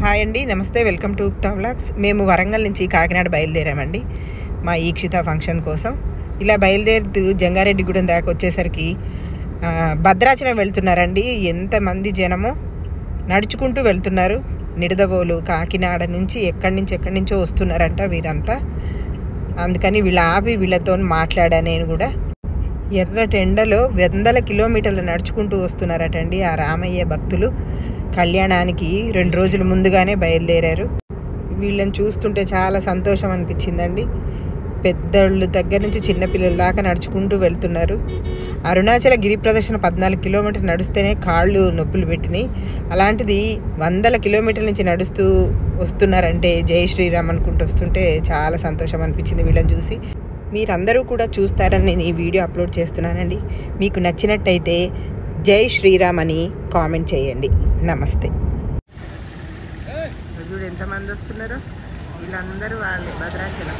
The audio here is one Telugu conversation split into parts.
హాయ్ అండి, నమస్తే. Welcome to ఉక్తా vlogs. మేము వరంగల్ నుంచి కాకినాడ బయలుదేరామండి మా ఈక్షిత ఫంక్షన్ కోసం. ఇలా బయలుదేరుతూ జంగారెడ్డిగూడెం దాకా వచ్చేసరికి భద్రాచలం వెళ్తున్నారండి. ఎంతమంది జనమో నడుచుకుంటూ వెళ్తున్నారు. నిడదవోలు కాకినాడ నుంచి ఎక్కడి నుంచో వస్తున్నారంట వీరంతా. అందుకని వీళ్ళతో మాట్లాడా నేను కూడా. ఎర్రటెండలో 100 కిలోమీటర్లు నడుచుకుంటూ వస్తున్నారటండి ఆ రామయ్య భక్తులు. కళ్యాణానికి 2 రోజుల ముందుగానే బయలుదేరారు. వీళ్ళని చూస్తుంటే చాలా సంతోషం అనిపించిందండి. పెద్దోళ్ళు దగ్గర నుంచి చిన్నపిల్లల దాకా నడుచుకుంటూ వెళ్తున్నారు. అరుణాచల గిరి ప్రదర్శన 14 కిలోమీటర్లు నడుస్తేనే కాళ్ళు నొప్పులు పెట్టినాయి. అలాంటిది 100 కిలోమీటర్ల నుంచి నడుస్తూ వస్తున్నారంటే జై శ్రీరామ్ అనుకుంటూ వస్తుంటే చాలా సంతోషం అనిపించింది వీళ్ళని చూసి. మీరందరూ కూడా చూస్తారని నేను ఈ వీడియో అప్లోడ్ చేస్తున్నానండి. మీకు నచ్చినట్టయితే జై శ్రీరామ్ అని కామెంట్ చేయండి. నమస్తే. చూడు ఎంతమంది వస్తున్నారో. వీళ్ళందరూ వాళ్ళే భద్రాచలం.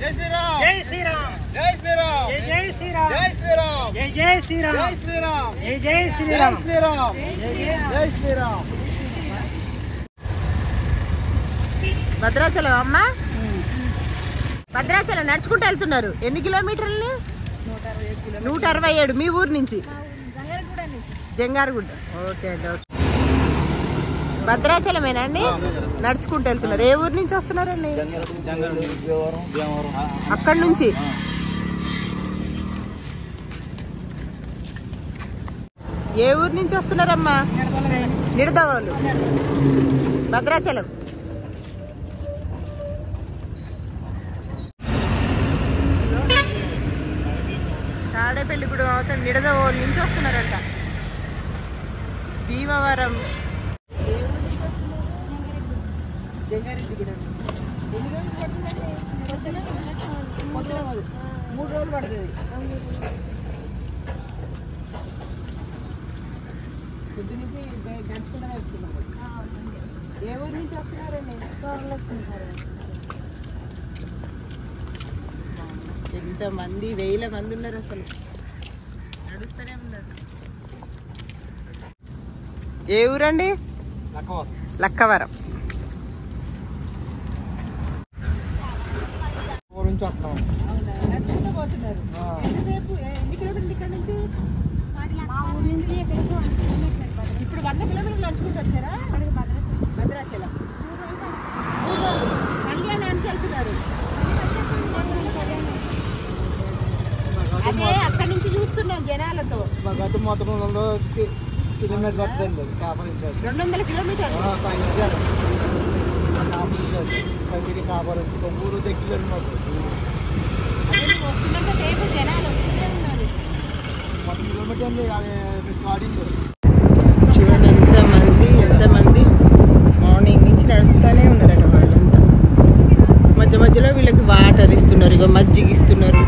జై శ్రీరామ్, జై శ్రీరామ్, జై శ్రీరామ్, జై శ్రీరామ్, జై శ్రీరామ్, జై శ్రీరామ్, జై శ్రీరామ్, జై శ్రీరామ్, జై శ్రీరామ్. భద్రాచలం అమ్మ, భద్రాచలం నడుచుకుంటూ వెళ్తున్నారు. ఎన్ని కిలోమీటర్లు? 167. మీ ఊరు నుంచి? జంగారగుడ్డ. ఓకే అండి, ఓకే. భద్రాచలమేనా అండి? నడుచుకుంటూ వెళ్తున్నారు. ఏ ఊరు నుంచి వస్తున్నారండి? అక్కడి నుంచి. ఏ ఊరు నుంచి వస్తున్నారమ్మా? నిడదవోలు, భద్రాచలం. తాడేపల్లిగూడెం అవతల నిడదవోలు నుంచి వస్తున్నారంట. భీమవరం, జంగారెడ్డిగూడెం. 3 రోజులు పడుతుంది. పొద్దు నుంచి గడుచుకుంటూ వేసుకున్నారు. ఏ ఊరు నుంచి వస్తున్నారండి? ఎంతమంది, 1000 మంది ఉన్నారు. అసలు నడుస్తూనే ఉన్నారు. ఏ ఊరండి? లక్కవరం. నడుచుకుంటూ పోతున్నారు. ఎంతసేపు? ఎన్ని కిలోమీటర్లు ఇక్కడ నుంచి? ఇప్పుడు 100 కిలోమీటర్లు నడుచుకుంటూ వచ్చారా? భద్రాచలం. కళ్యాణానికి వెళ్తున్నారు. అదే అక్కడి నుంచి చూస్తున్నాం జనాలతో. 200 కిలోమీటర్లు. వస్తున్నంత సేపు జనాలు వస్తూనే ఉన్నారు. చూడండి ఎంతమంది మార్నింగ్ నుంచి నడుస్తూనే ఉన్నారట వాళ్ళంతా. మధ్య మధ్యలో వీళ్ళకి వాటర్ ఇస్తున్నారు, ఇక మజ్జిగ ఇస్తున్నారు.